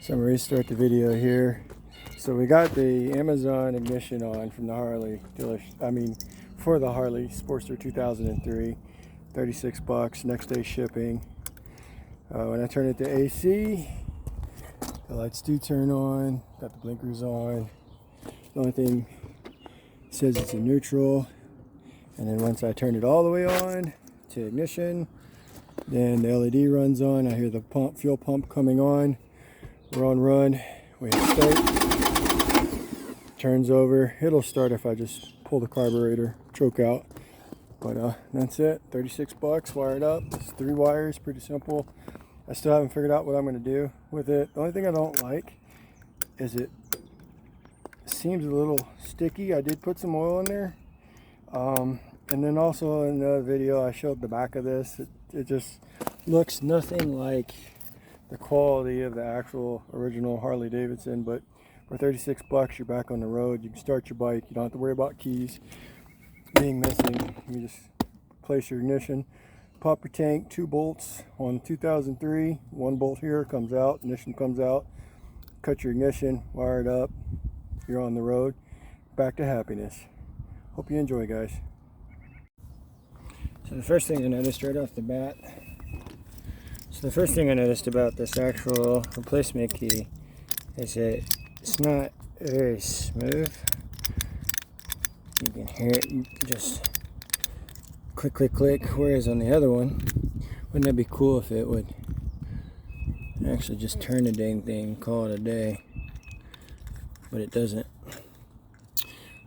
So I'm going to restart the video here. So we got the Amazon ignition on from the Harley dealership. For the Harley Sportster 2003, 36 bucks, next day shipping. When I turn it to AC, the lights do turn on, got the blinkers on. The only thing says it's in neutral. And then once I turn it all the way on to ignition, then the LED runs on. I hear the fuel pump coming on. We're on run. We hit start. Turns over. It'll start if I just pull the carburetor choke out. But that's it. 36 bucks. Wired up. It's 3 wires. Pretty simple. I still haven't figured out what I'm going to do with it. The only thing I don't like is it seems a little sticky. I did put some oil in there. And then also in the video I showed the back of this. It just looks nothing like the quality of the actual original Harley Davidson, but for 36 bucks you're back on the road. You can start your bike. You don't have to worry about keys being missing. You just place your ignition, pop your tank, 2 bolts on 2003, 1 bolt here comes out, ignition comes out, cut your ignition, wire it up, you're on the road, back to happiness. Hope you enjoy, guys. So the first thing I noticed right off the bat, about this actual replacement key is that it's not very smooth. You can hear it just click, click, click, whereas on the other one, wouldn't that be cool if it would actually just turn the dang thing and call it a day, but it doesn't.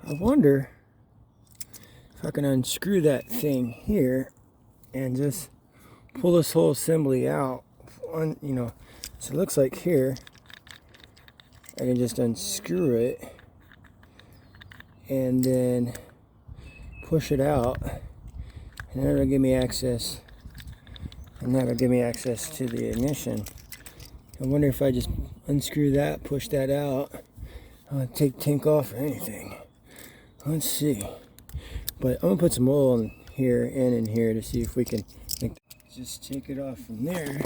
I wonder if I can unscrew that thing here and just pull this whole assembly out on, so it looks like here I can just unscrew it and then push it out, and that'll give me access, to the ignition. I wonder if I just unscrew that, push that out, I want to take the tank off or anything. Let's see. But I'm gonna put some oil in here and in here to see if we can just take it off from there.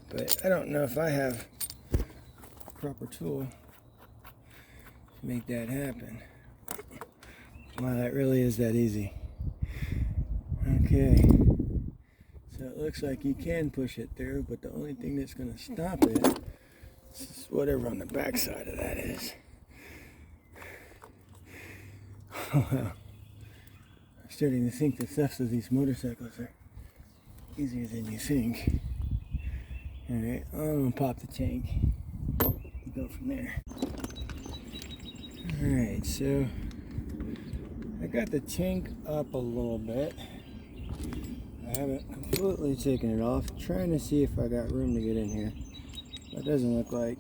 But I don't know if I have a proper tool to make that happen. Wow, that really is that easy. Okay. So it looks like you can push it there, but the only thing that's gonna stop it is whatever on the back side of that is. Oh, wow. I'm starting to think the thefts of these motorcycles are easier than you think. Alright, I'm gonna pop the tank and go from there. Alright, so I got the tank up a little bit. I haven't completely taken it off. Trying to see if I got room to get in here. That doesn't look like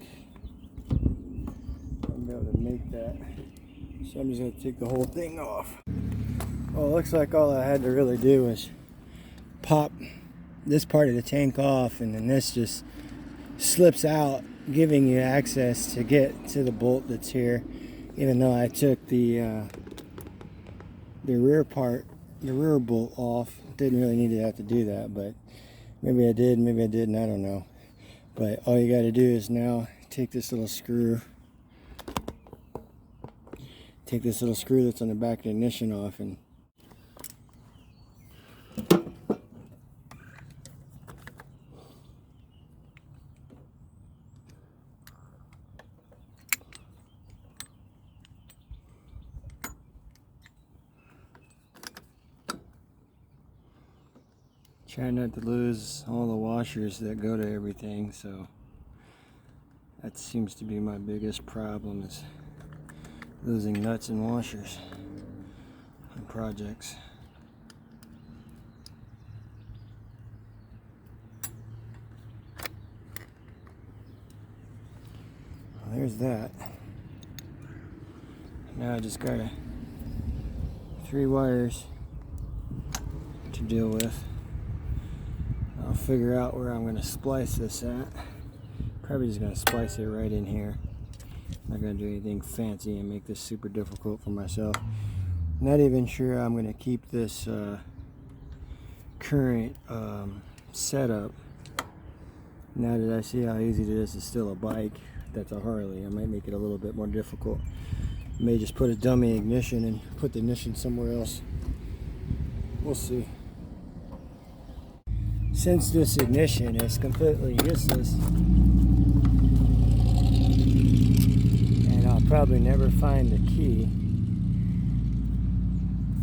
I'm gonna be able to make that. So I'm just going to take the whole thing off. Well, it looks like all I had to really do was pop this part of the tank off, and then this just slips out, giving you access to get to the bolt that's here. Even though I took the rear bolt off, didn't really need to have to do that, but maybe I did, maybe I didn't, I don't know. But all you got to do is now take this little screw. Take this little screw that's on the back of the ignition off and try not to lose all the washers that go to everything, so that seems to be my biggest problem, is losing nuts and washers on projects. Well, there's that. Now I just got 3 wires to deal with. I'll figure out where I'm going to splice this at. Probably just going to splice it right in here. Not going to do anything fancy and make this super difficult for myself. Not even sure I'm going to keep this current setup Now that I see how easy it is to steal a bike that's a Harley, I might make it a little bit more difficult. May just put a dummy ignition and put the ignition somewhere else. We'll see. Since this ignition is completely useless, and I'll probably never find the key,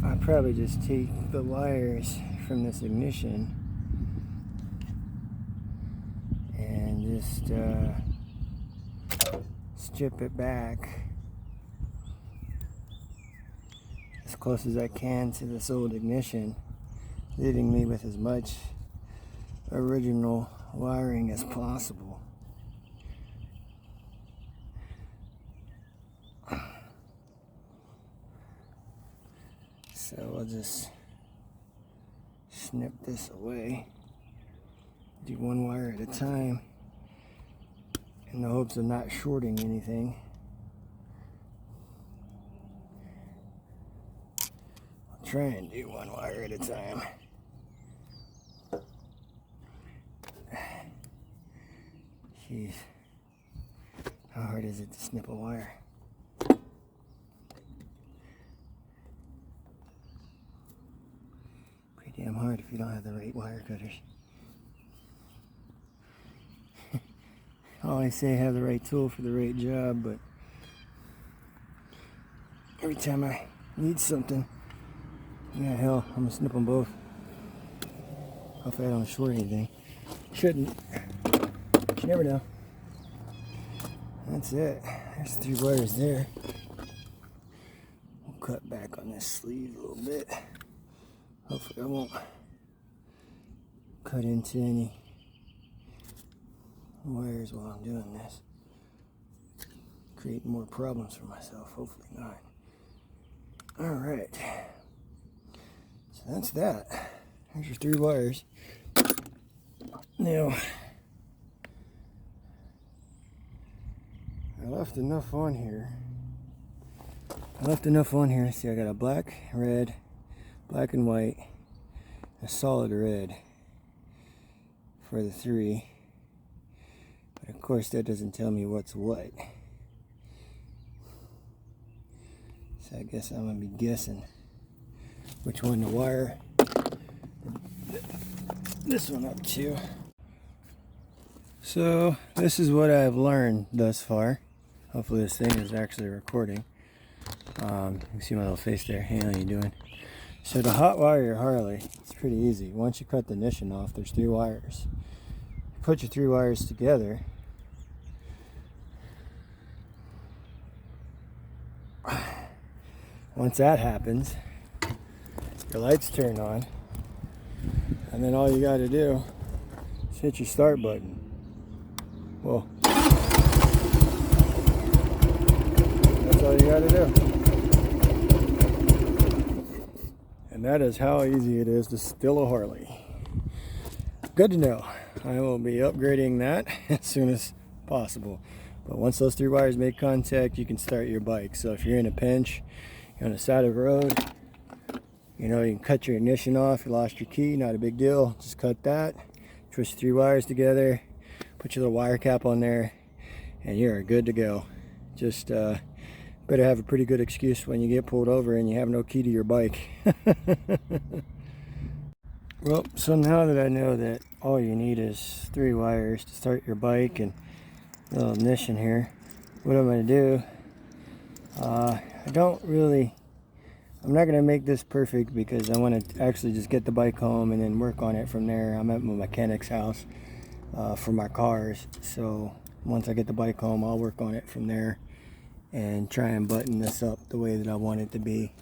I'll probably just take the wires from this ignition and just strip it back as close as I can to this old ignition, leaving me with as much original wiring as possible. So I'll just snip this away, do one wire at a time in the hopes of not shorting anything. I'll try and do one wire at a time. Jeez, how hard is it to snip a wire? Pretty damn hard if you don't have the right wire cutters. I always say have the right tool for the right job, but every time I need something, yeah, hell, I'm gonna snip them both. Hopefully I don't short anything. Shouldn't. You never know. That's it. There's 3 wires there. We'll cut back on this sleeve a little bit. Hopefully I won't cut into any wires while I'm doing this. Create more problems for myself. Hopefully not. Alright. So that's that. There's your 3 wires. Now, I left enough on here. See, I got a black, red, black and white, a solid red for the 3. But of course that doesn't tell me what's what. So I guess I'm going to be guessing which one to wire this one up to. So this is what I've learned thus far. Hopefully this thing is actually recording. You can see my little face there. Hey, how you doing? So to hot wire your Harley, it's pretty easy. Once you cut the ignition off, there's 3 wires. You put your 3 wires together. Once that happens, your lights turn on, and then all you got to do is hit your start button. Well, that's all you got to do. And that is how easy it is to steal a Harley. Good to know. I will be upgrading that as soon as possible. But once those 3 wires make contact, you can start your bike. So if you're in a pinch, you're on the side of the road, you know, you can cut your ignition off. You lost your key, not a big deal. Just cut that, twist 3 wires together, put your little wire cap on there, and you're good to go. Just better have a pretty good excuse when you get pulled over and you have no key to your bike. Well, so now that I know that all you need is 3 wires to start your bike and a little ignition here, what I'm going to do, I'm not going to make this perfect because I want to actually just get the bike home and then work on it from there. I'm at my mechanic's house for my cars, so once I get the bike home, I'll work on it from there and try and button this up the way that I want it to be.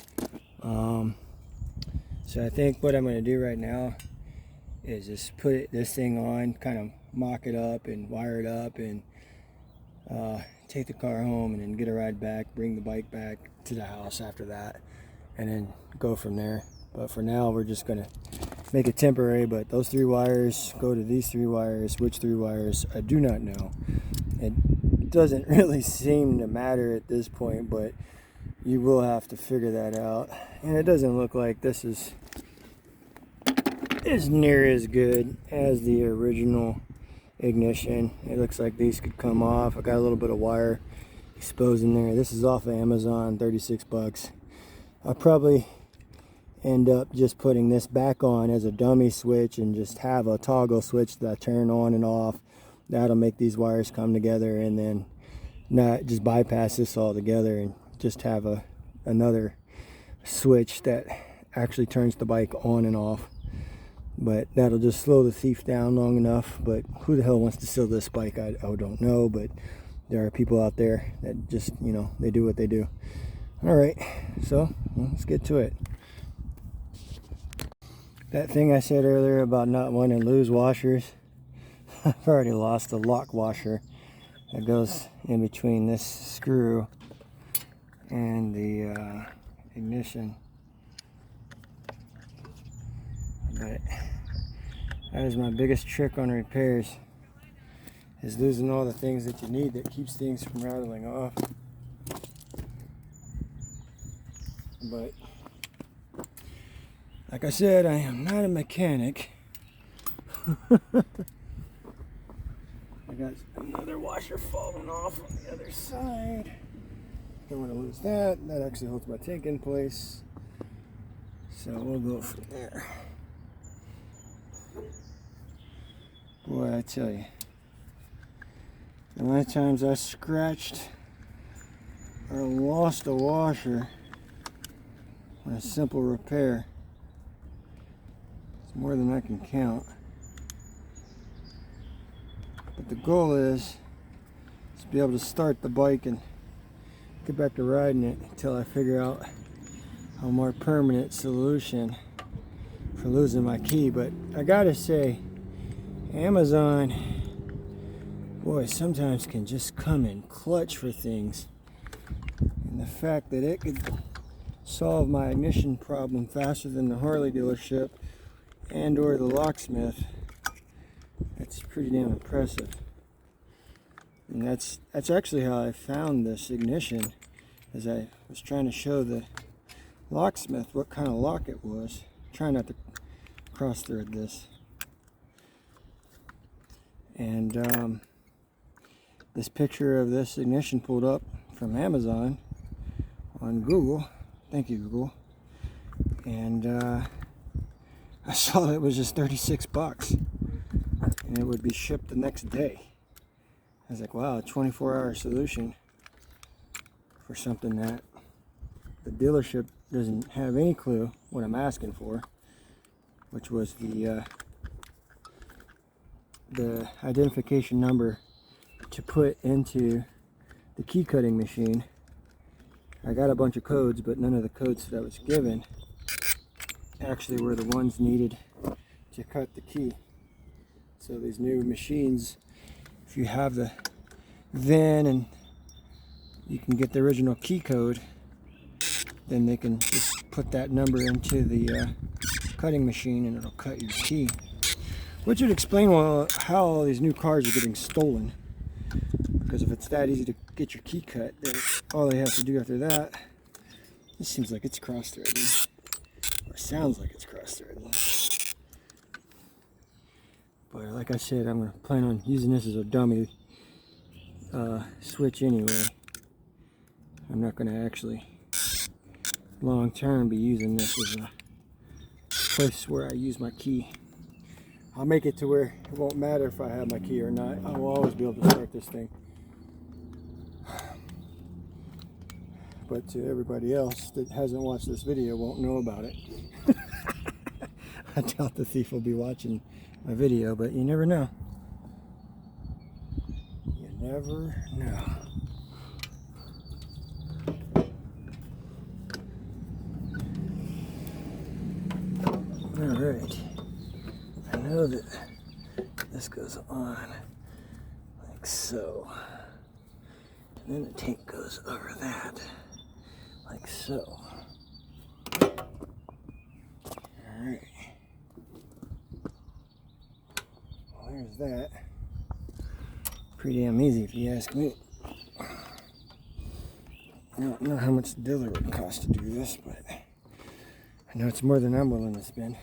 So I think what I'm going to do right now is just put this thing on, kind of mock it up and wire it up, and take the car home and then get a ride back, bring the bike back to the house after that, and then go from there. But for now, we're just going to make it temporary. But those 3 wires go to these 3 wires. Which 3 wires, I do not know. It doesn't really seem to matter at this point, but you will have to figure that out. And it doesn't look like this is near as good as the original ignition. It looks like these could come off. I got a little bit of wire exposed in there. This is off of Amazon, 36 bucks. I'll probably end up just putting this back on as a dummy switch and just have a toggle switch that I turn on and off. That'll make these wires come together, and then not just bypass this altogether and just have another switch that actually turns the bike on and off. But that'll just slow the thief down long enough. But who the hell wants to steal this bike? I don't know, but there are people out there that just, you know, they do what they do. All right, so let's get to it. That thing I said earlier about not wanting to lose washers, I've already lost a lock washer that goes in between this screw and the ignition. But that is my biggest trick on repairs, is losing all the things that you need that keeps things from rattling off. But like I said, I am not a mechanic. I got another washer falling off on the other side. Don't want to lose that. That actually holds my tank in place. So we'll go from there. Boy, I tell you, the amount of times I scratched or lost a washer on a simple repair, it's more than I can count. But the goal is to be able to start the bike and get back to riding it until I figure out a more permanent solution for losing my key. But I gotta say, Amazon, boy, sometimes can just come in clutch for things. And the fact that it could solve my ignition problem faster than the Harley dealership and or the locksmith, that's pretty damn impressive. And that's actually how I found this ignition, as I was trying to show the locksmith what kind of lock it was. Try not to cross thread this. And this picture of this ignition pulled up from Amazon on Google. Thank you, Google. And I saw that it was just 36 bucks and it would be shipped the next day. I was like, wow, a 24-hour solution for something that the dealership doesn't have any clue what I'm asking for, which was the identification number to put into the key cutting machine. I got a bunch of codes, but none of the codes that I was given actually were the ones needed to cut the key. So these new machines, if you have the VIN and you can get the original key code, then they can just put that number into the cutting machine and it'll cut your key. Which would explain how all these new cars are getting stolen. Because if it's that easy to get your key cut, then all they have to do after that, this seems like it's cross-threading. Or sounds like it's cross-threading. But like I said, I'm going to plan on using this as a dummy switch anyway. I'm not going to actually long term be using this as a place where I use my key. I'll make it to where it won't matter if I have my key or not. I will always be able to start this thing. But to everybody else that hasn't watched this video won't know about it. I doubt the thief will be watching my video, but you never know. You never know. Alright. I know that this goes on like so. And then the tank goes over that. Like so. Alright. Well, there's that. Pretty damn easy if you ask me. I don't know how much the dealer would cost to do this, but I know it's more than I'm willing to spend.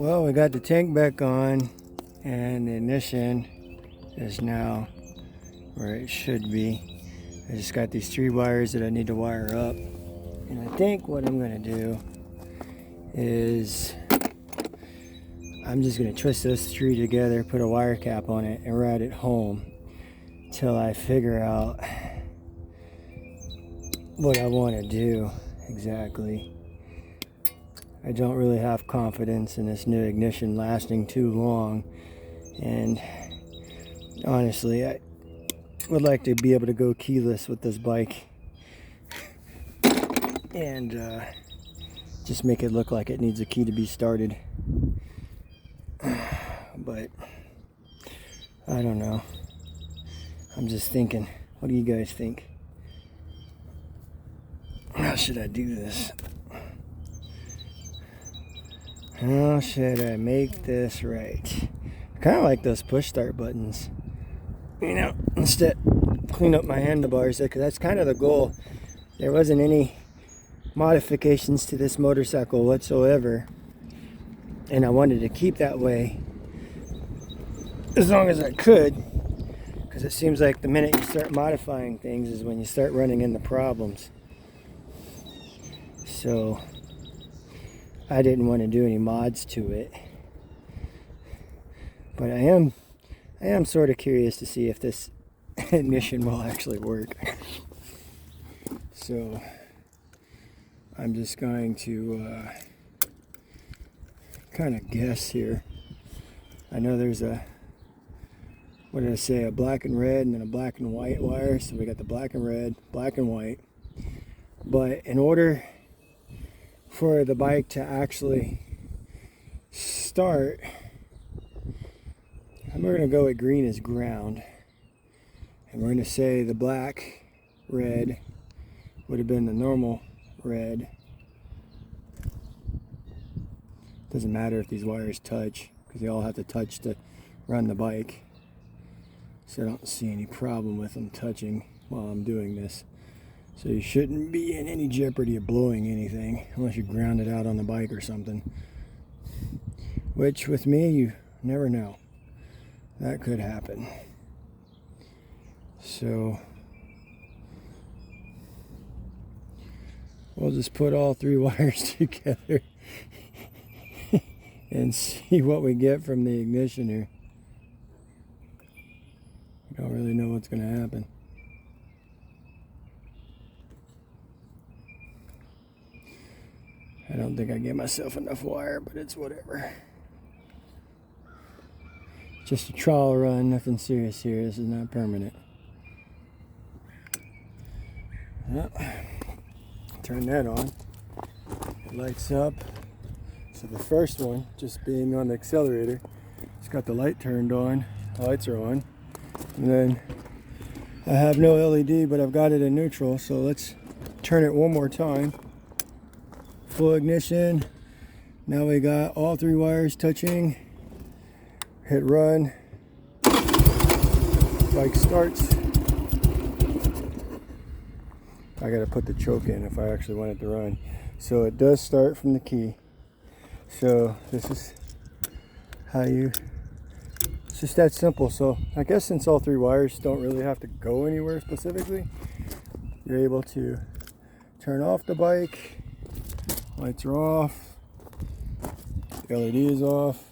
Well, we got the tank back on, and the ignition is now where it should be. I just got these 3 wires that I need to wire up, and I think what I'm going to do is I'm just going to twist those 3 together, put a wire cap on it, and ride it home till I figure out what I want to do exactly. I don't really have confidence in this new ignition lasting too long, and honestly I would like to be able to go keyless with this bike and just make it look like it needs a key to be started. But I don't know, I'm just thinking, what do you guys think? How should I do this? How should I make this right? I kind of like those push start buttons. You know, instead, clean up my handlebars, because that's kind of the goal. There wasn't any modifications to this motorcycle whatsoever, and I wanted to keep that way as long as I could, because it seems like the minute you start modifying things is when you start running into problems. So I didn't want to do any mods to it, but I am sort of curious to see if this ignition will actually work. So I'm just going to kind of guess here. I know there's a, what did I say, a black and red and then a black and white wire. So we got the black and red, black and white. But in order for the bike to actually start, we're going to go with green as ground, and we're going to say the black red would have been the normal red. Doesn't matter if these wires touch, because they all have to touch to run the bike, so I don't see any problem with them touching while I'm doing this. So you shouldn't be in any jeopardy of blowing anything unless you ground it out on the bike or something, which with me you never know. That could happen. So we'll just put all 3 wires together and see what we get from the ignition here. I don't really know what's going to happen. I don't think I gave myself enough wire, but it's whatever. Just a trial run, nothing serious here. This is not permanent. Well, turn that on. It lights up. So the first one, just being on the accelerator, it's got the light turned on. The lights are on. And then I have no LED, but I've got it in neutral. So let's turn it one more time. Full ignition. Now we got all 3 wires touching. Hit run. Bike starts. I gotta put the choke in if I actually want it to run. So it does start from the key. So this is how you, it's just that simple. So I guess since all 3 wires don't really have to go anywhere specifically, you're able to turn off the bike. Lights are off. The LED is off.